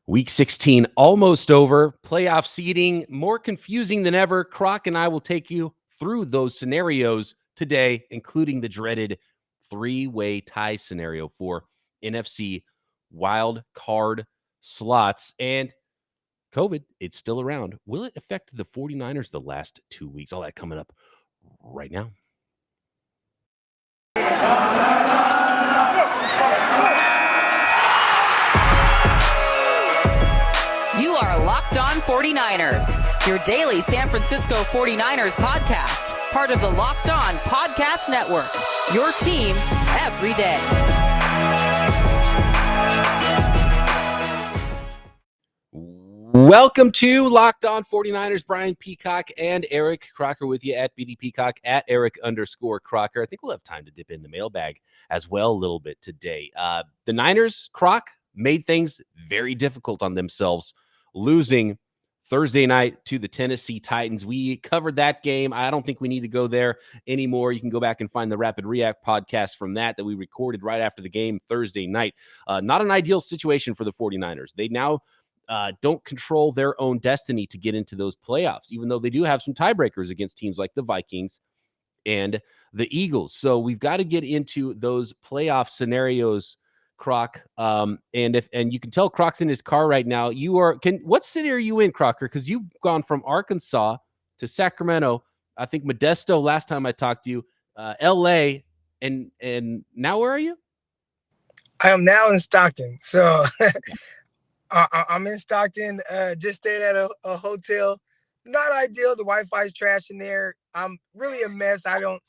Week 16 almost over. Playoff seeding more confusing than ever. Croc and I will take you through those scenarios today, including the dreaded three-way tie scenario for NFC wild card slots. And COVID, it's still around. Will it affect the 49ers the last 2 weeks? All that coming up right now. You are Locked On 49ers, your daily San Francisco 49ers podcast, part of the Locked On Podcast Network, your team every day. Welcome to Locked On 49ers. Brian Peacock and Eric Crocker with you at BD Peacock at Eric_Crocker. I think we'll have time to dip in the mailbag as well a little bit today. The Niners, Croc, made things very difficult on themselves, losing Thursday night to the Tennessee Titans. We covered that game. I don't think we need to go there anymore. You can go back and find the Rapid React podcast from that we recorded right after the game Thursday night. Not an ideal situation for the 49ers. They now don't control their own destiny to get into those playoffs, even though they do have some tiebreakers against teams like the Vikings and the Eagles. So we've got to get into those playoff scenarios, Croc. And you can tell Croc's in his car right now. What city are you in, Crocker? Because you've gone from Arkansas to Sacramento. I think Modesto last time I talked to you, LA, and now where are you? I am now in Stockton. So I'm in Stockton. Just stayed at a hotel. Not ideal. The Wi-Fi is trash in there. I'm really a mess. I don't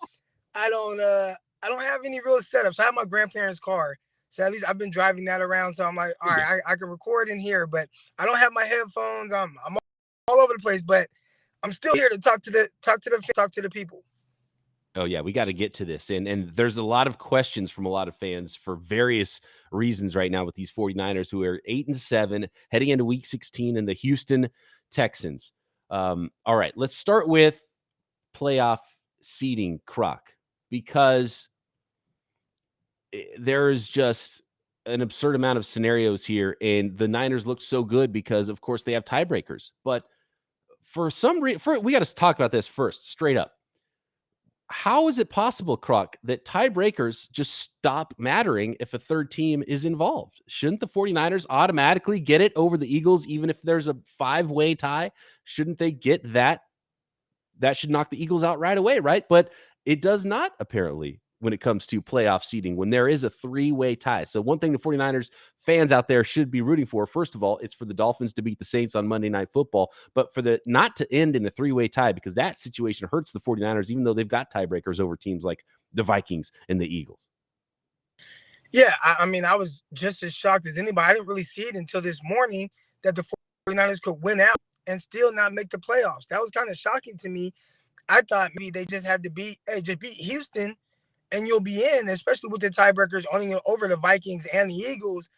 have any real setup. So I have my grandparents' car. So at least I've been driving that around. So I'm like, all right, I can record in here, but I don't have my headphones. I'm all over the place, but I'm still here to talk to the people. Oh, yeah, we got to get to this. And there's a lot of questions from a lot of fans for various reasons right now with these 49ers who are 8-7 heading into week 16 and the Houston Texans. All right, let's start with playoff seeding, Croc, because there is just an absurd amount of scenarios here. And the Niners looked so good because, of course, they have tiebreakers. But for some reason, we got to talk about this first, straight up. How is it possible, Croc, that tiebreakers just stop mattering if a third team is involved? Shouldn't the 49ers automatically get it over the Eagles, even if there's a 5-way tie? Shouldn't they get that? That should knock the Eagles out right away, right? But it does not, apparently, when it comes to playoff seeding, when there is a 3-way tie. So one thing the 49ers fans out there should be rooting for, first of all, it's for the Dolphins to beat the Saints on Monday Night Football, but for the not to end in a 3-way tie, because that situation hurts the 49ers, even though they've got tiebreakers over teams like the Vikings and the Eagles. Yeah, I mean, I was just as shocked as anybody. I didn't really see it until this morning that the 49ers could win out and still not make the playoffs. That was kind of shocking to me. I thought maybe they just had to beat Houston and you'll be in, especially with the tiebreakers owning it over the Vikings and the Eagles.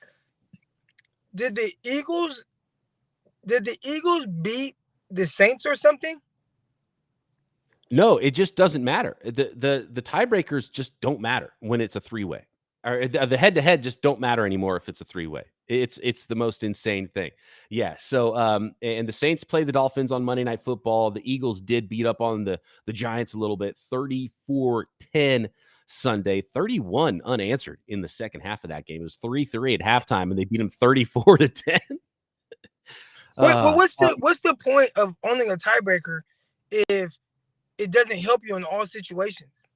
Did the Eagles beat the Saints or something? No, it just doesn't matter. The tiebreakers just don't matter when it's a 3-way. Or the head-to-head just don't matter anymore if it's a 3-way. It's the most insane thing. Yeah, so and the Saints played the Dolphins on Monday Night Football. The Eagles did beat up on the Giants a little bit, 34-10 Sunday, 31 unanswered in the second half of that game. It was 3-3 at halftime, and they beat them 34-10. What's the point of owning a tiebreaker if it doesn't help you in all situations?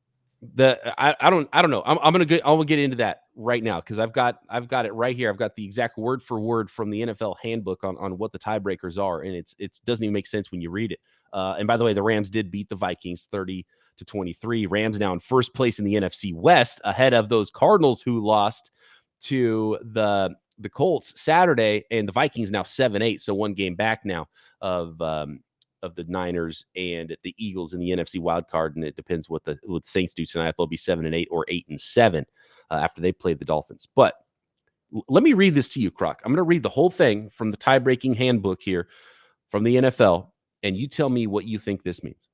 I don't know. I'm gonna get into that right now because I've got it right here. I've got the exact word for word from the NFL handbook on what the tiebreakers are, and it doesn't even make sense when you read it. And by the way, the Rams did beat the Vikings 30-23. Rams now in first place in the NFC West, ahead of those Cardinals who lost to the Colts Saturday, and the Vikings now 7-8, so one game back now of the Niners and the Eagles in the NFC Wildcard, and it depends what the Saints do tonight. They'll be 7-8 or 8-7 after they play the Dolphins. But let me read this to you, Croc. I'm going to read the whole thing from the tie-breaking handbook here from the NFL, and you tell me what you think this means.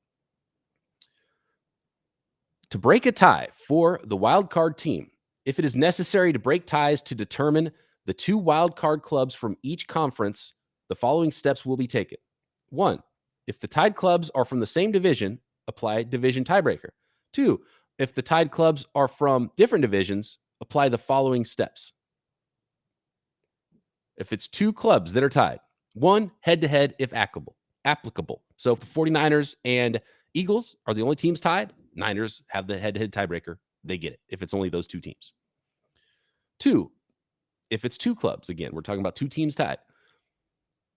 To break a tie for the wild card team, if it is necessary to break ties to determine the 2 wild card clubs from each conference, the following steps will be taken. 1, if the tied clubs are from the same division, apply division tiebreaker. 2, if the tied clubs are from different divisions, apply the following steps. If it's 2 clubs that are tied, 1, head-to-head if applicable. So if the 49ers and Eagles are the only teams tied, Niners have the head-to-head tiebreaker. They get it if it's only those 2 teams. 2, if it's 2 clubs, again, we're talking about 2 teams tied.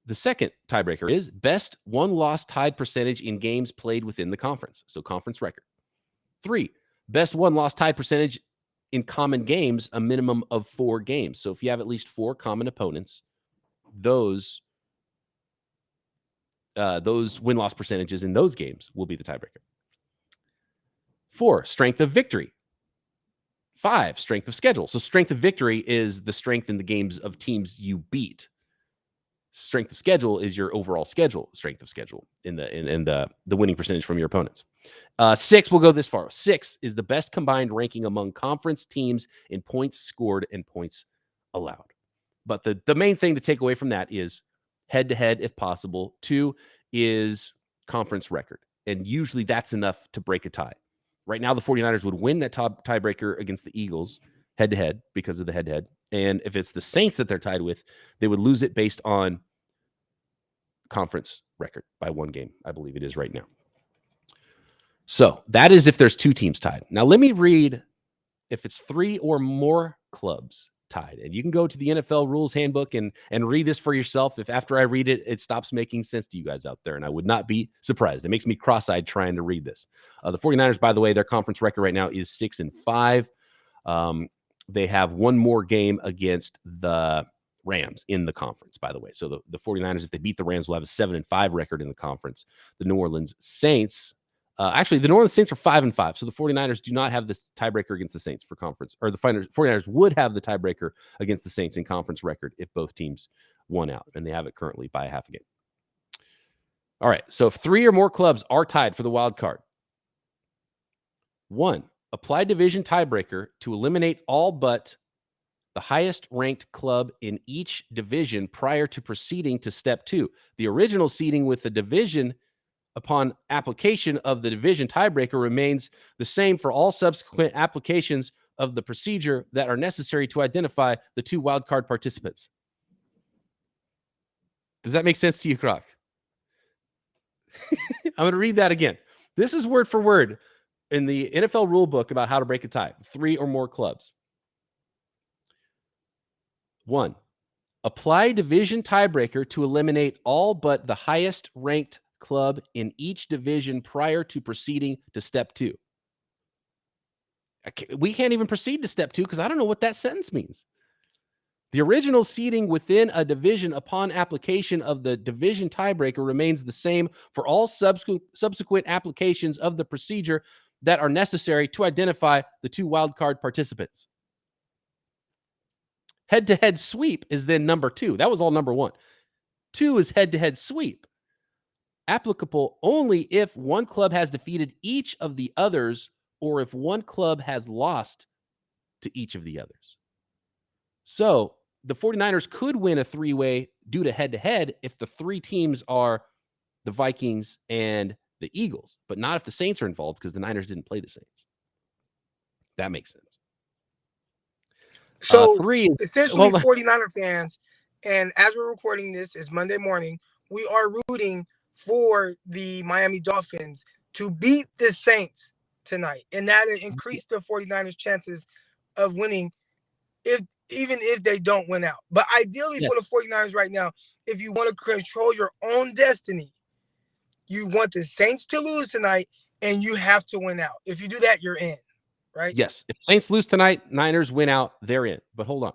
The second tiebreaker is best won-loss tied percentage in games played within the conference, so conference record. 3, best won-loss tied percentage in common games, a minimum of 4 games. So if you have at least 4 common opponents, those win-loss percentages in those games will be the tiebreaker. 4, strength of victory. 5, strength of schedule. So strength of victory is the strength in the games of teams you beat. Strength of schedule is your overall strength of schedule in the winning percentage from your opponents. 6, we'll go this far. 6 is the best combined ranking among conference teams in points scored and points allowed. But the main thing to take away from that is head-to-head if possible. 2 is conference record. And usually that's enough to break a tie. Right now, the 49ers would win that tiebreaker against the Eagles head-to-head because of the head-to-head. And if it's the Saints that they're tied with, they would lose it based on conference record by 1 game, I believe it is right now. So that is if there's 2 teams tied. Now let me read if it's 3 or more clubs tied. And you can go to the NFL rules handbook and read this for yourself. If after I read it, it stops making sense to you guys out there, and I would not be surprised. It makes me cross-eyed trying to read this. The 49ers, by the way, their conference record right now is 6-5. They have 1 more game against the Rams in the conference, by the way. So the 49ers, if they beat the Rams, will have a 7-5 record in the conference. The New Orleans Saints, the New Orleans Saints are 5-5. So the 49ers do not have this tiebreaker against the Saints for conference, or the 49ers would have the tiebreaker against the Saints in conference record if both teams won out, and they have it currently by a half a game. All right. So if 3 or more clubs are tied for the wild card, 1, apply division tiebreaker to eliminate all but the highest ranked club in each division prior to proceeding to step 2. The original seeding with the division upon application of the division tiebreaker remains the same for all subsequent applications of the procedure that are necessary to identify the 2 wildcard participants. Does that make sense to you, Croc? I'm going to read that again. This is word for word in the NFL rule book about how to break a tie. 3 or more clubs. 1, apply division tiebreaker to eliminate all but the highest ranked club in each division prior to proceeding to step 2. We can't even proceed to step 2 because I don't know what that sentence means. The original seeding within a division upon application of the division tiebreaker remains the same for all subsequent applications of the procedure that are necessary to identify the 2 wildcard participants. Head-to-head sweep is then number 2. That was all number 1. 2 is head-to-head sweep. Applicable only if 1 club has defeated each of the others or if 1 club has lost to each of the others. So the 49ers could win a 3-way due to head-to-head if the 3 teams are the Vikings and the Eagles, but not if the Saints are involved because the Niners didn't play the Saints. That makes sense. So 3 essentially, 49er fans, and as we're recording this, it's Monday morning, we are rooting for the Miami Dolphins to beat the Saints tonight, and that increased the 49ers' chances of winning even if they don't win out. But ideally for the 49ers right now, if you want to control your own destiny, you want the Saints to lose tonight, and you have to win out. If you do that, you're in, right? Yes. If Saints lose tonight, Niners win out, they're in. But hold on.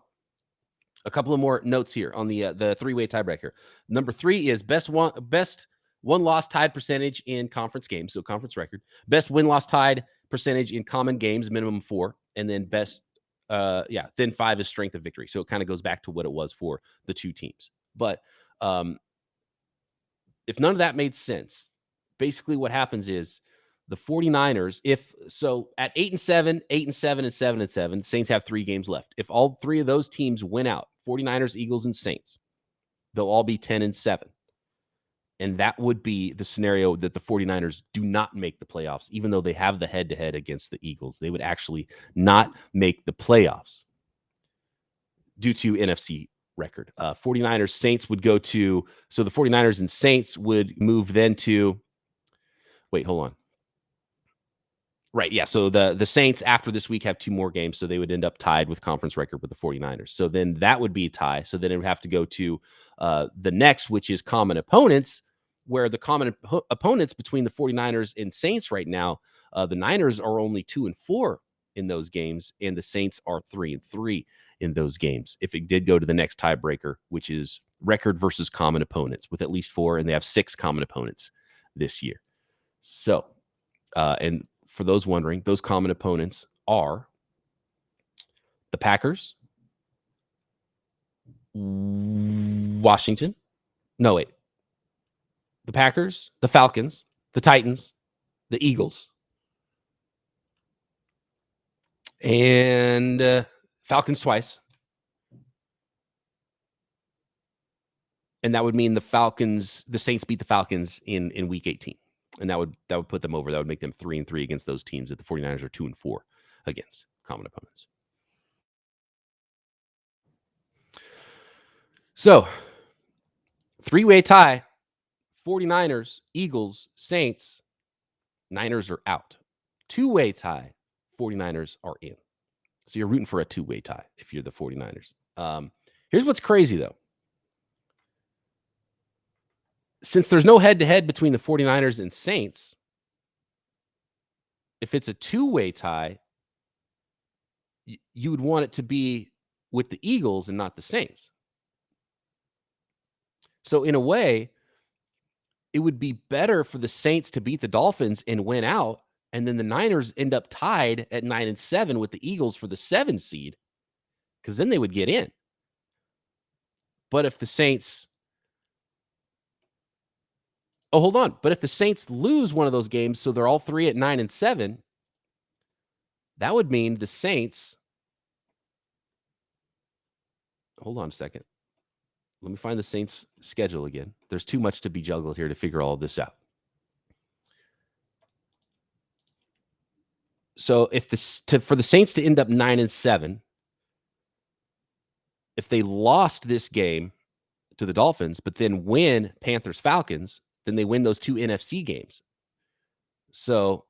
A couple of more notes here on the 3-way tiebreaker. Number 3 is best win-loss tied percentage in conference games, so conference record. Best win-loss tied percentage in common games, minimum 4, and then then 5 is strength of victory. So it kind of goes back to what it was for the 2 teams. But if none of that made sense, basically what happens is the 49ers, at 8-7, 8-7, and 7-7, Saints have 3 games left. If all 3 of those teams win out, 49ers, Eagles, and Saints. They'll all be 10-7. And that would be the scenario that the 49ers do not make the playoffs, even though they have the head-to-head against the Eagles. They would actually not make the playoffs due to NFC record. 49ers, Saints would go to, so the 49ers and Saints would move then to, wait, hold on. Right, yeah, so the Saints after this week have 2 more games, so they would end up tied with conference record with the 49ers. So then that would be a tie. So then it would have to go to the next, which is common opponents, where the common opponents between the 49ers and Saints right now, the Niners are only 2-4 in those games, and the Saints are 3-3 in those games. If it did go to the next tiebreaker, which is record versus common opponents with at least 4, and they have 6 common opponents this year. So, and for those wondering, those common opponents are the Packers, Washington. No, wait. The Packers, the Falcons, the Titans, the Eagles, and Falcons twice. And that would mean the Saints beat the Falcons in week 18. And that would put them over. That would make them 3-3 against those teams that the 49ers are 2-4 against common opponents. So, 3-way tie, 49ers, Eagles, Saints, Niners are out. 2-way tie, 49ers are in. So you're rooting for a 2-way tie if you're the 49ers. Here's what's crazy, though. Since there's no head-to-head between the 49ers and Saints, if it's a 2-way tie, you would want it to be with the Eagles and not the Saints. So in a way, it would be better for the Saints to beat the Dolphins and win out, and then the Niners end up tied at 9-7 with the Eagles for the 7 seed, because then they would get in. But if the Saints... Oh, hold on. But if the Saints lose one of those games, so they're all 3 at 9-7, that would mean the Saints... Hold on a second. Let me find the Saints' schedule again. There's too much to be juggled here to figure all of this out. So if for the Saints to end up 9-7, if they lost this game to the Dolphins, but then win Panthers-Falcons, then they win those 2 NFC games. So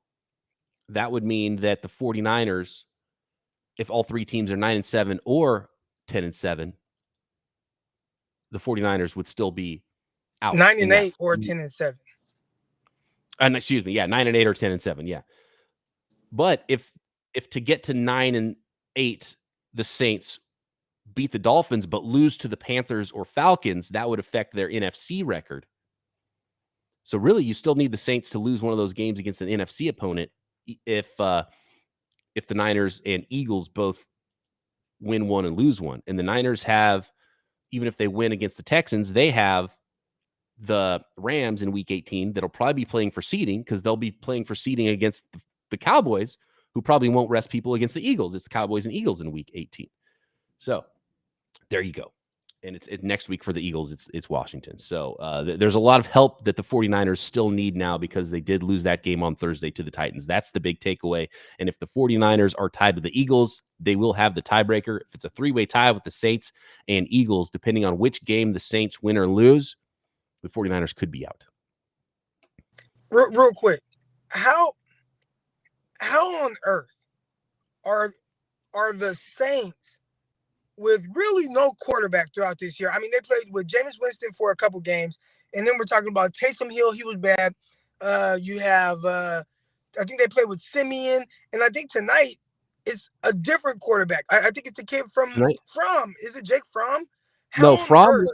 that would mean that the 49ers, if all 3 teams are 9-7 or 10-7, the 49ers would still be out. 9-8 or 10-7. Excuse me. Yeah, 9-8 or 10-7. Yeah. But if to get to 9-8, the Saints beat the Dolphins but lose to the Panthers or Falcons, that would affect their NFC record. So really, you still need the Saints to lose one of those games against an NFC opponent if the Niners and Eagles both win one and lose one. And the Niners have, even if they win against the Texans, they have the Rams in week 18 that'll probably be playing for seeding, because they'll be playing for seeding against the Cowboys, who probably won't rest people against the Eagles. It's the Cowboys and Eagles in week 18. So there you go. And it's next week for the Eagles. It's Washington. So there's a lot of help that the 49ers still need now, because they did lose that game on Thursday to the Titans. That's the big takeaway. And if the 49ers are tied with the Eagles, they will have the tiebreaker. If it's a 3-way tie with the Saints and Eagles, depending on which game the Saints win or lose, the 49ers could be out. Real quick, how on earth are the Saints with really no quarterback throughout this year? I mean, they played with Jameis Winston for a couple games, and then we're talking about Taysom Hill. He was bad. You have, I think they played with Simeon, and I think tonight it's a different quarterback. I think it's the kid from Is it Jake Fromm? No, Fromm.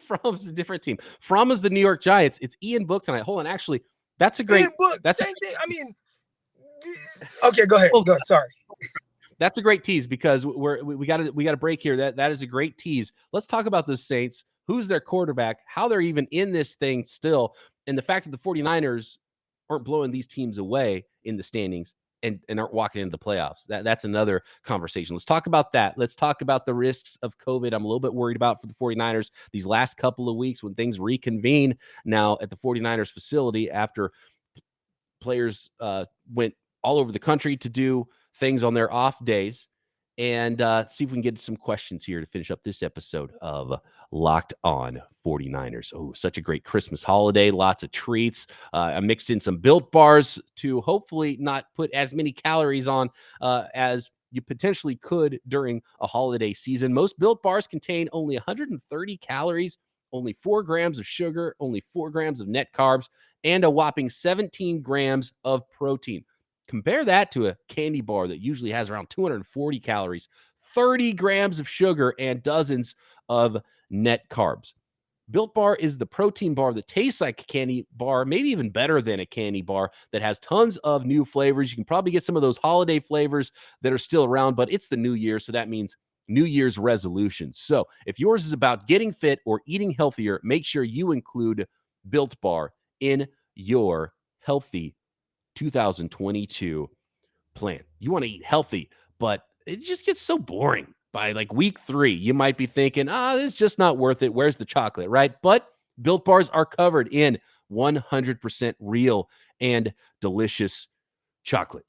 Fromm's a different team. Fromm is the New York Giants. It's Ian Book tonight. Hold on, actually, that's a great. Ian Book, that's same thing. I mean, okay, go ahead. Go. Sorry. That's a great tease, because we got a break here. That is a great tease. Let's talk about the Saints. Who's their quarterback? How they're even in this thing still, and the fact that the 49ers aren't blowing these teams away in the standings, and aren't walking into the playoffs. That's another conversation. Let's talk about that. Let's talk about the risks of COVID. I'm a little bit worried about for the 49ers these last couple of weeks when things reconvene now at the 49ers facility after players went all over the country to do things on their off days. And see if we can get some questions here to finish up this episode of Locked On 49ers. Oh, such a great Christmas holiday. Lots of treats. I mixed in some Built Bars to hopefully not put as many calories on as you potentially could during a holiday season. Most Built Bars contain only 130 calories, only 4 grams of sugar, only 4 grams of net carbs, and a whopping 17 grams of protein. Compare that to a candy bar that usually has around 240 calories, 30 grams of sugar, and dozens of net carbs. Built Bar is the protein bar that tastes like a candy bar, maybe even better than a candy bar, that has tons of new flavors. You can probably get some of those holiday flavors that are still around, but it's the new year, so that means New Year's resolutions. So if yours is about getting fit or eating healthier, make sure you include Built Bar in your healthy 2022 plan. You want to eat healthy, but it just gets so boring by like week 3. You might be thinking, this is just not worth it. Where's the chocolate, right? But Built Bars are covered in 100% real and delicious chocolate.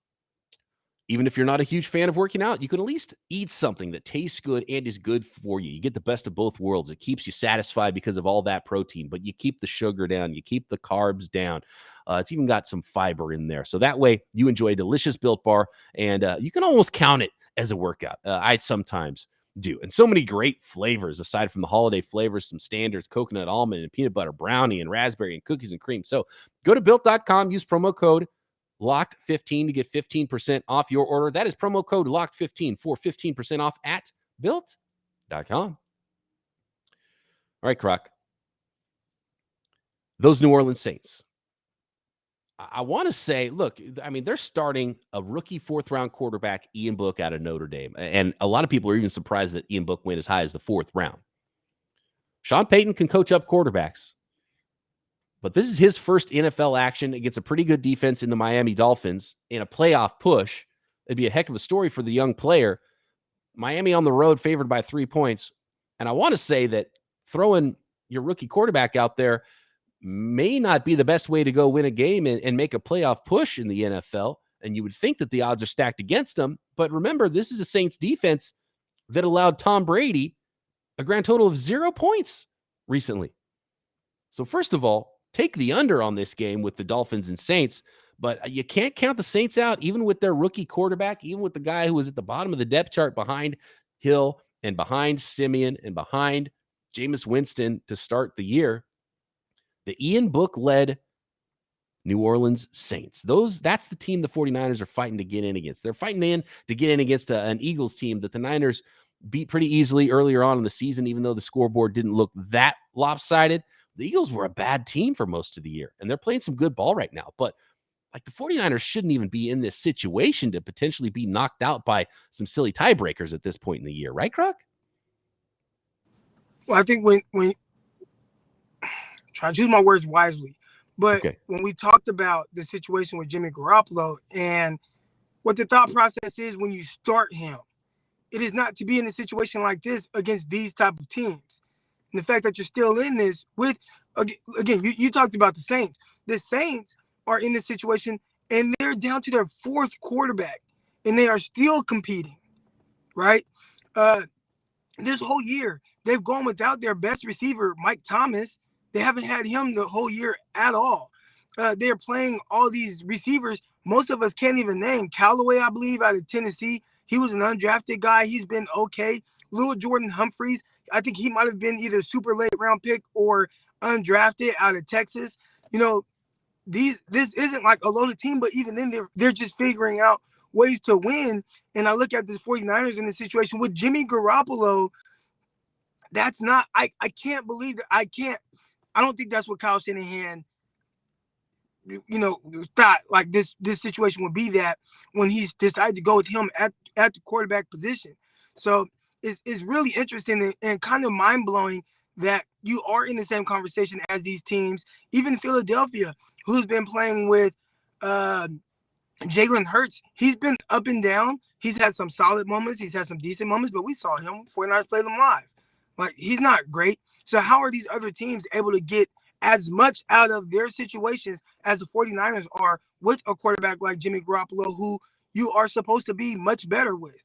Even if you're not a huge fan of working out, you can at least eat something that tastes good and is good for you. You get the best of both worlds. It keeps you satisfied because of all that protein, but you keep the sugar down. You keep the carbs down. It's even got some fiber in there. So that way you enjoy a delicious Built Bar, and you can almost count it as a workout. I sometimes do. And so many great flavors, aside from the holiday flavors, some standards, coconut almond and peanut butter brownie and raspberry and cookies and cream. So go to built.com, use promo code Locked15 to get 15% off your order. That is promo code Locked15 for 15% off at built.com. All right, Croc. Those New Orleans Saints. I want to say, look, I mean, they're starting a rookie 4th-round quarterback, Ian Book, out of Notre Dame. And a lot of people are even surprised that Ian Book went as high as the 4th round. Sean Payton can coach up quarterbacks. But this is his first NFL action against a pretty good defense in the Miami Dolphins in a playoff push. It'd be a heck of a story for the young player. Miami on the road favored by 3 points. And I want to say that throwing your rookie quarterback out there may not be the best way to go win a game and make a playoff push in the NFL. And you would think that the odds are stacked against them. But remember, this is a Saints defense that allowed Tom Brady a grand total of 0 points recently. So first of all, take the under on this game with the Dolphins and Saints, but you can't count the Saints out, even with their rookie quarterback, even with the guy who was at the bottom of the depth chart behind Hill and behind Simeon and behind Jameis Winston to start the year. The Ian Book-led New Orleans Saints. That's the team the 49ers are fighting to get in against. They're fighting to get in against an Eagles team that the Niners beat pretty easily earlier on in the season, even though the scoreboard didn't look that lopsided. The Eagles were a bad team for most of the year, and they're playing some good ball right now. But like the 49ers shouldn't even be in this situation to potentially be knocked out by some silly tiebreakers at this point in the year, right, Croc? Well, I think when try to choose my words wisely, but okay. When we talked about the situation with Jimmy Garoppolo and what the thought process is when you start him, it is not to be in a situation like this against these type of teams. And the fact that you're still in this with, again, you talked about the Saints. The Saints are in this situation, and they're down to their 4th quarterback, and they are still competing, right? This whole year, they've gone without their best receiver, Mike Thomas. They haven't had him the whole year at all. They're playing all these receivers most of us can't even name. Callaway, I believe, out of Tennessee. He was an undrafted guy. He's been okay. Lil Jordan Humphreys, I think he might have been either super late round pick or undrafted out of Texas. You know, this isn't like a loaded team, but even then they're just figuring out ways to win. And I look at this 49ers in the situation with Jimmy Garoppolo. That's not, I can't believe that. I don't think that's what Kyle Shanahan, thought like this situation would be, that when he's decided to go with him at the quarterback position. So it's really interesting and kind of mind-blowing that you are in the same conversation as these teams, even Philadelphia, who's been playing with Jalen Hurts, he's been up and down. He's had some solid moments. He's had some decent moments, but we saw him 49ers play them live. Like, he's not great. So how are these other teams able to get as much out of their situations as the 49ers are with a quarterback like Jimmy Garoppolo, who you are supposed to be much better with?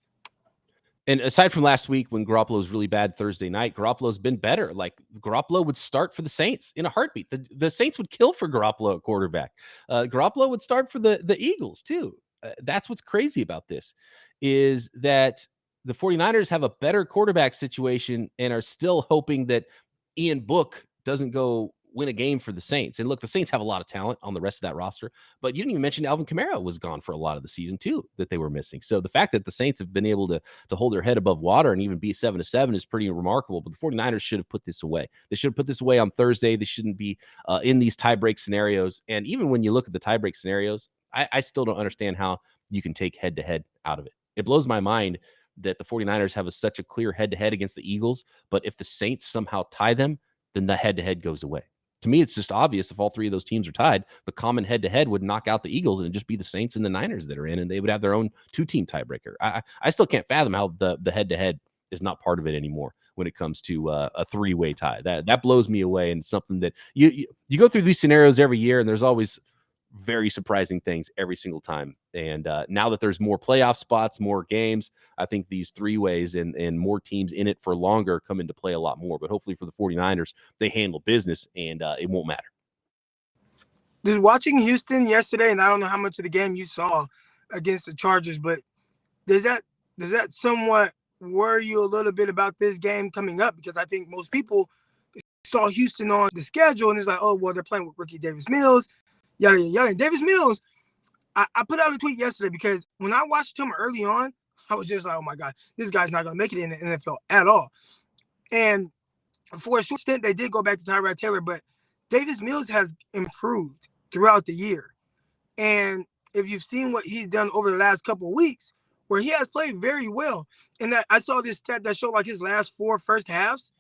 And aside from last week when Garoppolo was really bad Thursday night, Garoppolo's been better. Like, Garoppolo would start for the Saints in a heartbeat. The Saints would kill for Garoppolo at quarterback. Garoppolo would start for the Eagles too. That's what's crazy about this, is that the 49ers have a better quarterback situation and are still hoping that Ian Book doesn't go win a game for the Saints. And look, the Saints have a lot of talent on the rest of that roster, but you didn't even mention Alvin Kamara was gone for a lot of the season too, that they were missing. So the fact that the Saints have been able to hold their head above water and even be 7-7 is pretty remarkable. But the 49ers should have put this away. They should have put this away on Thursday. They shouldn't be in these tiebreak scenarios. And even when you look at the tiebreak scenarios, I still don't understand how you can take head-to-head out of it. It blows my mind that the 49ers have such a clear head-to-head against the Eagles, but if the Saints somehow tie them, then the head-to-head goes away. To me, it's just obvious if all three of those teams are tied, the common head-to-head would knock out the Eagles and it'd just be the Saints and the Niners that are in, and they would have their own two-team tiebreaker. I still can't fathom how the head-to-head is not part of it anymore when it comes to a three-way tie. That blows me away, and something that you go through these scenarios every year, and there's always very surprising things every single time. And now that there's more playoff spots, more games, I think these three ways and more teams in it for longer come into play a lot more. But hopefully for the 49ers, they handle business and it won't matter. Just watching Houston yesterday, and I don't know how much of the game you saw against the Chargers, but does that somewhat worry you a little bit about this game coming up? Because I think most people saw Houston on the schedule and it's like, oh, well, they're playing with rookie Davis Mills. Yada, yada. And Davis Mills, I put out a tweet yesterday because when I watched him early on, I was just like, oh, my God, this guy's not going to make it in the NFL at all. And for a short stint, they did go back to Tyrod Taylor, but Davis Mills has improved throughout the year. And if you've seen what he's done over the last couple of weeks, where he has played very well, and that I saw this stat that showed like his last 4 first halves,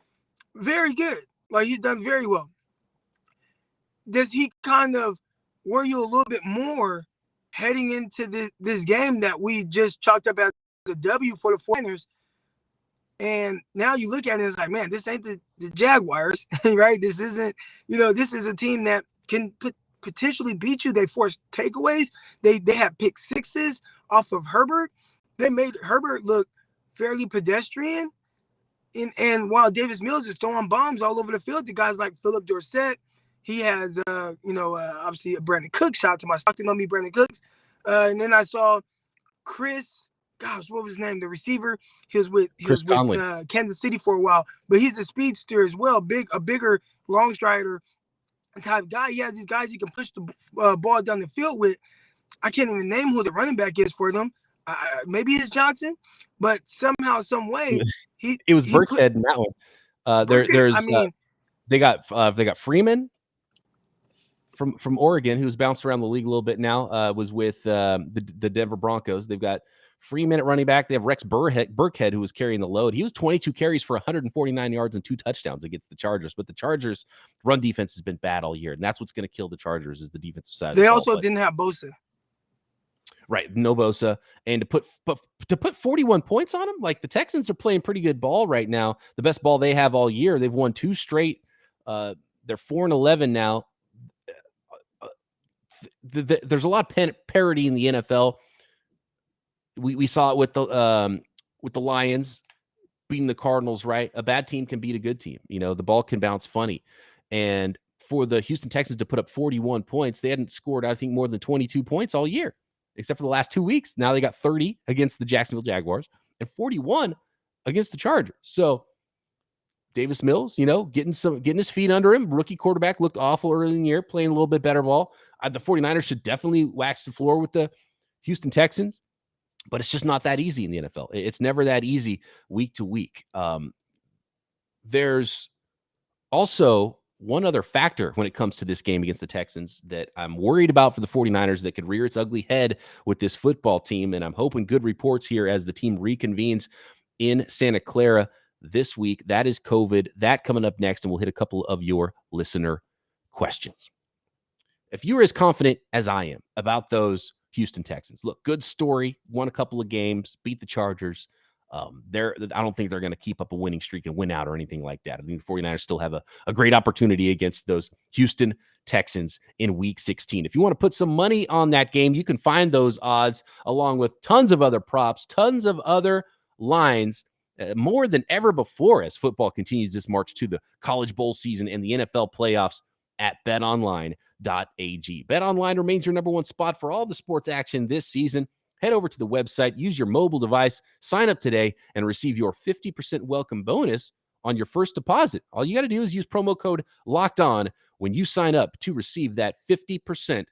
very good. Like, he's done very well. Does he kind of worry you a little bit more heading into this game that we just chalked up as a W for the 49ers? And now you look at it and it's like, man, this ain't the Jaguars, right? This isn't, this is a team that can potentially beat you. They force takeaways. They have pick sixes off of Herbert. They made Herbert look fairly pedestrian. And while Davis Mills is throwing bombs all over the field to guys like Philip Dorsett, he has, obviously a Brandon Cooks. Shout out to my Stockton on me, Brandon Cooks. And then I saw Chris, what was his name? The receiver. He was with Kansas City for a while, but he's a speedster as well. A bigger long strider type guy. He has these guys he can push the ball down the field with. I can't even name who the running back is for them. Maybe it's Johnson, but somehow, some way, it was Burkhead in that one. They got Freeman from Oregon, who's bounced around the league a little bit now. Was with the Denver Broncos. They've got Freeman at running back. They have Rex Burkhead, who was carrying the load. He was 22 carries for 149 yards and 2 touchdowns against the Chargers. But the Chargers' run defense has been bad all year, and that's what's going to kill the Chargers is the defensive side. They also didn't have Bosa. Right, no Bosa, and to put 41 points on them, like the Texans are playing pretty good ball right now. The best ball they have all year. They've won 2 straight. They're 4-11 now. There's a lot of parity in the NFL. We saw it with the Lions beating the Cardinals, right? A bad team can beat a good team. The ball can bounce funny. And for the Houston Texans to put up 41 points, they hadn't scored, I think, more than 22 points all year, except for the last 2 weeks. Now they got 30 against the Jacksonville Jaguars and 41 against the Chargers. So Davis Mills, getting his feet under him. Rookie quarterback looked awful early in the year, playing a little bit better ball. The 49ers should definitely wax the floor with the Houston Texans, but it's just not that easy in the NFL. It's never that easy week to week. There's also one other factor when it comes to this game against the Texans that I'm worried about for the 49ers that could rear its ugly head with this football team, and I'm hoping good reports here as the team reconvenes in Santa Clara this week. That is COVID. That coming up next, and we'll hit a couple of your listener questions. If you're as confident as I am about those Houston Texans. Look, good story, won a couple of games, beat the Chargers. I don't think they're going to keep up a winning streak and win out or anything like that. I think the 49ers still have a great opportunity against those Houston Texans in week 16. If you want to put some money on that game, you can find those odds along with tons of other props, tons of other lines, more than ever before as football continues this march to the College Bowl season and the NFL playoffs at BetOnline.ag. BetOnline remains your number one spot for all the sports action this season. Head over to the website, use your mobile device, sign up today, and receive your 50% welcome bonus on your first deposit. All you got to do is use promo code LOCKEDON when you sign up to receive that 50%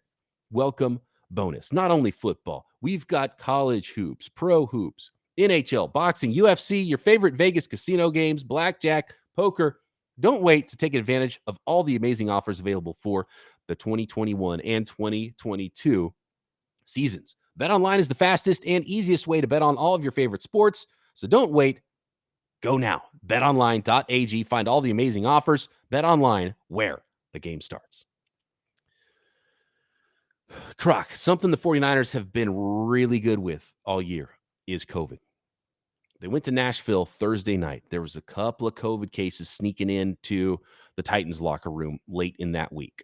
welcome bonus. Not only football, we've got college hoops, pro hoops, NHL, boxing, UFC, your favorite Vegas casino games, blackjack, poker. Don't wait to take advantage of all the amazing offers available for the 2021 and 2022 seasons. BetOnline is the fastest and easiest way to bet on all of your favorite sports. So don't wait. Go now. BetOnline.ag. Find all the amazing offers. BetOnline, where the game starts. Croc, something the 49ers have been really good with all year is COVID. They went to Nashville Thursday night. There was a couple of COVID cases sneaking into the Titans locker room late in that week.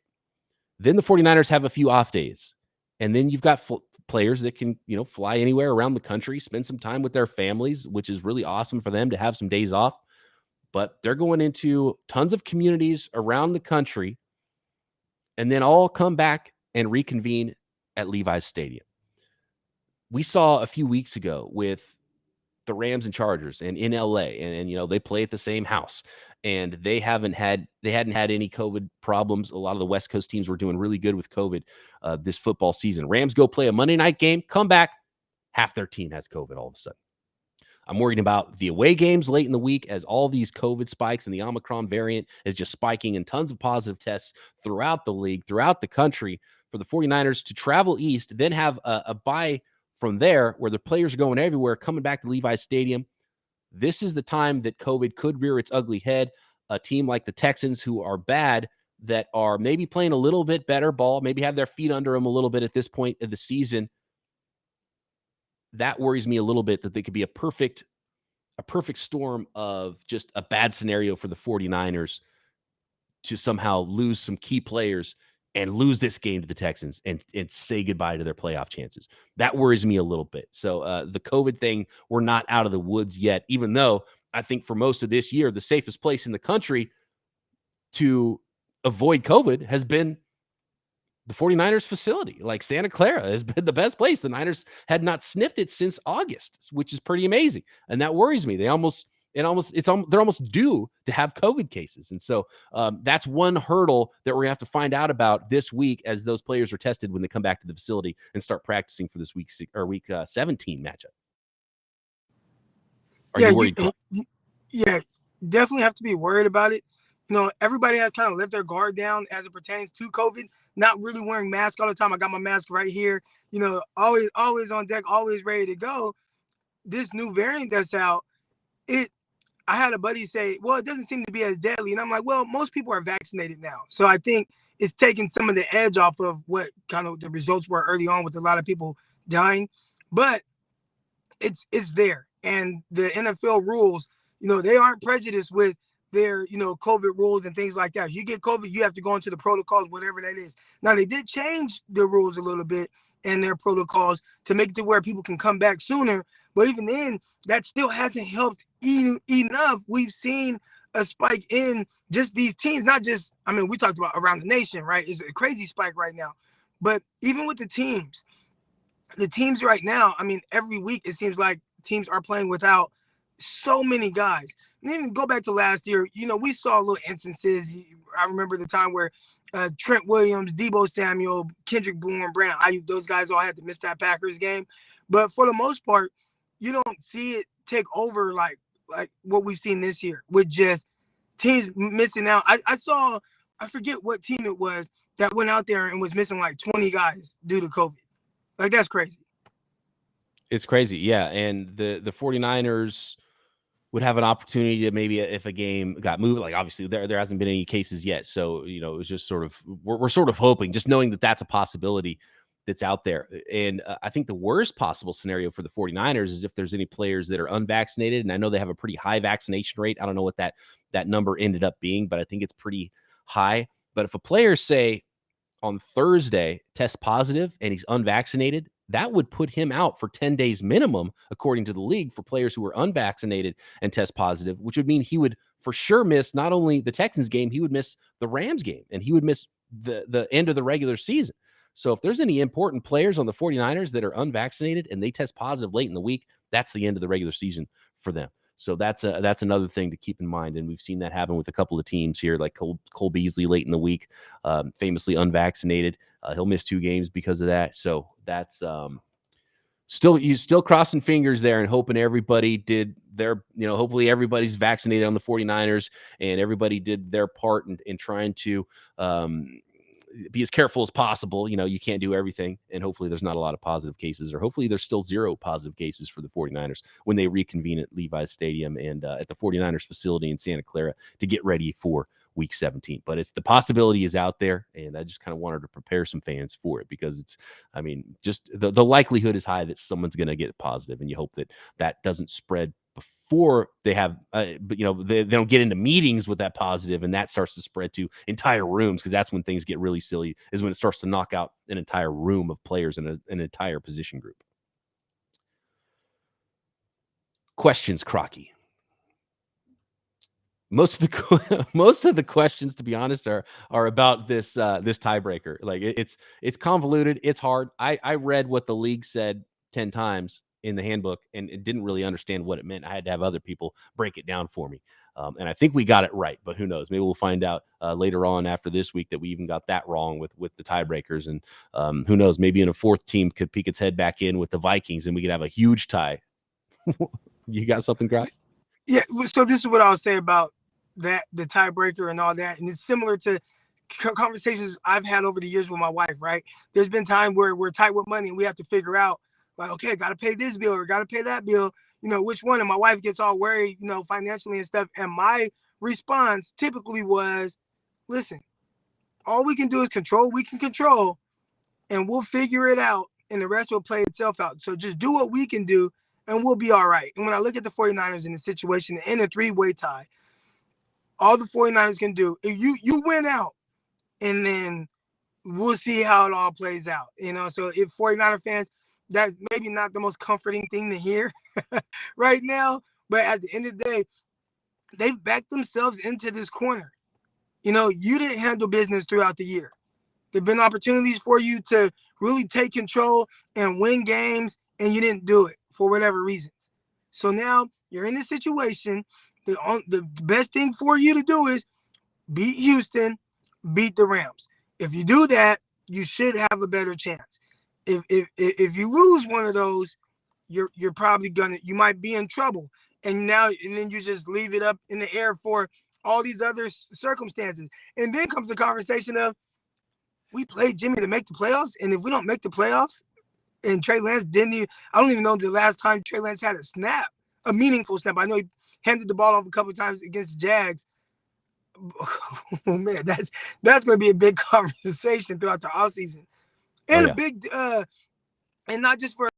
Then the 49ers have a few off days. And then you've got players that can, fly anywhere around the country, spend some time with their families, which is really awesome for them to have some days off. But they're going into tons of communities around the country and then all come back and reconvene at Levi's Stadium. We saw a few weeks ago with the Rams and Chargers and in LA and they play at the same house and they hadn't had any COVID problems. A lot of the West Coast teams were doing really good with COVID this football season. Rams go play a Monday night game, come back, half their team has COVID all of a sudden. I'm worried about the away games late in the week as all these COVID spikes and the Omicron variant is just spiking and tons of positive tests throughout the league, throughout the country for the 49ers to travel east, then have a bye from there where the players are going everywhere, coming back to Levi's Stadium. This is the time that COVID could rear its ugly head. A team like the Texans, who are bad, that are maybe playing a little bit better ball, maybe have their feet under them a little bit at this point of the season. That worries me a little bit that they could be a perfect storm of just a bad scenario for the 49ers to somehow lose some key players and lose this game to the Texans and say goodbye to their playoff chances. That worries me a little bit. So the COVID thing, we're not out of the woods yet, even though I think for most of this year, the safest place in the country to avoid COVID has been the 49ers facility. Like Santa Clara has been the best place. The Niners had not sniffed it since August, which is pretty amazing. And that worries me. They're almost due to have COVID cases. And so that's one hurdle that we're gonna have to find out about this week as those players are tested when they come back to the facility and start practicing for this week 17 matchup. Are you worried? Yeah, definitely have to be worried about it. Everybody has kind of let their guard down as it pertains to COVID, not really wearing masks all the time. I got my mask right here, always on deck, always ready to go. This new variant that's out, I had a buddy say, well, it doesn't seem to be as deadly. And I'm like, well, most people are vaccinated now. So I think it's taking some of the edge off of what kind of the results were early on with a lot of people dying. But it's there. And the NFL rules, they aren't prejudiced with their, COVID rules and things like that. If you get COVID, you have to go into the protocols, whatever that is. Now, they did change the rules a little bit in their protocols to make it to where people can come back sooner. But even then, that still hasn't helped enough. We've seen a spike in just these teams, not just, we talked about around the nation, right? It's a crazy spike right now. But even with the teams right now, every week it seems like teams are playing without so many guys. And even go back to last year, we saw little instances. I remember the time where Trent Williams, Deebo Samuel, Kendrick Bourne, Brandon Ayuk, those guys all had to miss that Packers game. But for the most part, you don't see it take over like what we've seen this year with just teams missing out. I forget what team it was that went out there and was missing like 20 guys due to COVID. Like, that's crazy. It's crazy, yeah. And the 49ers would have an opportunity to maybe, if a game got moved, like obviously there hasn't been any cases yet. So, it was just sort of, we're sort of hoping, just knowing that that's a possibility, that's out there. And I think the worst possible scenario for the 49ers is if there's any players that are unvaccinated. And I know they have a pretty high vaccination rate. I don't know what that number ended up being, but I think it's pretty high. But if a player, say, on Thursday tests positive and he's unvaccinated, that would put him out for 10 days minimum, according to the league, for players who are unvaccinated and test positive, which would mean he would for sure miss not only the Texans game, he would miss the Rams game, and he would miss the end of the regular season. So if there's any important players on the 49ers that are unvaccinated and they test positive late in the week, that's the end of the regular season for them. So that's another thing to keep in mind. And we've seen that happen with a couple of teams here, like Cole Beasley late in the week, famously unvaccinated. He'll miss 2 games because of that. So that's still crossing fingers there and hoping everybody did their, hopefully everybody's vaccinated on the 49ers and everybody did their part in trying to be as careful as possible. You can't do everything, and hopefully there's not a lot of positive cases, or hopefully there's still 0 positive cases for the 49ers when they reconvene at Levi's Stadium and at the 49ers facility in Santa Clara to get ready for week 17. But the possibility is out there, and I just kind of wanted to prepare some fans for it, because just the likelihood is high that someone's going to get positive, and you hope that doesn't spread before they have, but they don't get into meetings with that positive, and that starts to spread to entire rooms, because that's when things get really silly, is when it starts to knock out an entire room of players and an entire position group. Questions, Crocky? Most of the questions, to be honest, are about this tiebreaker. Like, it's convoluted, it's hard. I read what the league said 10 times in the handbook and it didn't really understand what it meant. I had to have other people break it down for me. And I think we got it right, but who knows? Maybe we'll find out later on after this week that we even got that wrong with the tiebreakers. And who knows? Maybe in a 4th team could peek its head back in with the Vikings, and we could have a huge tie. You got something, Grant? Yeah. So this is what I'll say about the tiebreaker and all that. And it's similar to conversations I've had over the years with my wife, right? There's been time where we're tight with money and we have to figure out, like, okay, got to pay this bill or got to pay that bill, which one? And my wife gets all worried, financially and stuff. And my response typically was, listen, all we can do is control. We can control, and we'll figure it out, and the rest will play itself out. So just do what we can do, and we'll be all right. And when I look at the 49ers in the situation in a 3-way tie, all the 49ers can do, if you win out, and then we'll see how it all plays out. So if 49er fans, that's maybe not the most comforting thing to hear right now, but at the end of the day, they've backed themselves into this corner. You didn't handle business throughout the year. There have been opportunities for you to really take control and win games, and you didn't do it for whatever reasons. So now you're in this situation. The best thing for you to do is beat Houston, beat the Rams. If you do that, you should have a better chance. If you lose one of those, you're probably you might be in trouble. And then you just leave it up in the air for all these other circumstances. And then comes the conversation of, we played Jimmy to make the playoffs, and if we don't make the playoffs, and Trey Lance I don't even know the last time Trey Lance had a meaningful snap. I know he handed the ball off a couple of times against the Jags. Oh man, that's going to be a big conversation throughout the offseason. And a big and not just for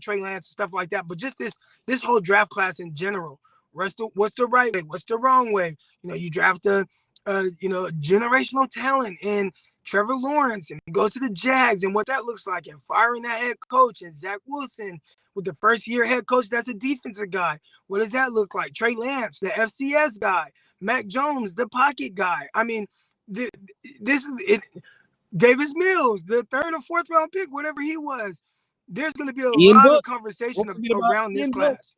Trey Lance and stuff like that, but just this whole draft class in general. What's the right way? What's the wrong way? You draft a generational talent and Trevor Lawrence, and he goes to the Jags, and what that looks like, and firing that head coach, and Zach Wilson with the first-year head coach that's a defensive guy. What does that look like? Trey Lance, the FCS guy. Mac Jones, the pocket guy. I mean, this is it. Davis Mills, the 3rd or 4th round pick, whatever he was. There's going to be a lot of conversation around this class.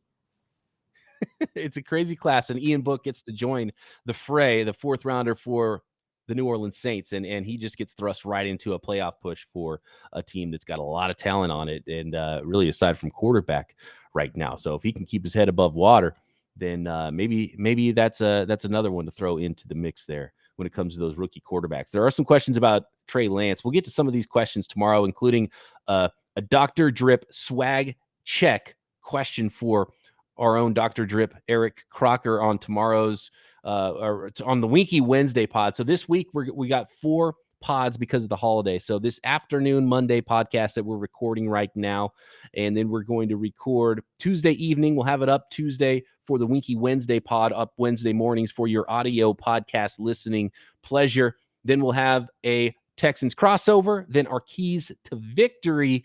It's a crazy class, and Ian Book gets to join the fray, the 4th rounder for the New Orleans Saints, and he just gets thrust right into a playoff push for a team that's got a lot of talent on it, and really aside from quarterback right now. So if he can keep his head above water, then maybe that's another one to throw into the mix there when it comes to those rookie quarterbacks. There are some questions about Trey Lance. We'll get to some of these questions tomorrow, including a Dr. Drip swag check question for our own Dr. Drip, Eric Crocker, on tomorrow's or on the Winky Wednesday pod. So this week we got 4 pods because of the holiday. So this afternoon, Monday podcast that we're recording right now, and then we're going to record Tuesday evening. We'll have it up Tuesday for the Winky Wednesday pod, up Wednesday mornings for your audio podcast listening pleasure. Then we'll have a Texans crossover, then our keys to victory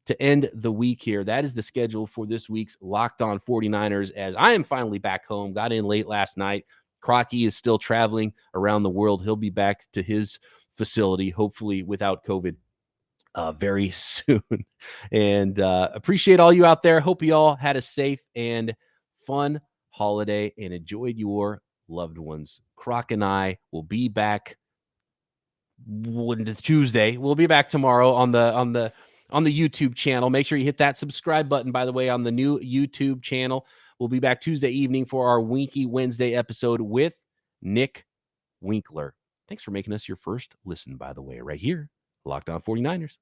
to end the week here. That is the schedule for this week's Locked On 49ers, as I am finally back home. Got in late last night. Crocky is still traveling around the world. He'll be back to his facility, hopefully without COVID, very soon. And appreciate all you out there. Hope you all had a safe and fun holiday and enjoyed your loved ones. Croc and I will be back Tuesday. We'll be back tomorrow on the YouTube channel. Make sure you hit that subscribe button, by the way, on the new YouTube channel. We'll be back Tuesday evening for our Winky Wednesday episode with Nick Winkler. Thanks for making us your first listen, by the way, right here, Locked On 49ers.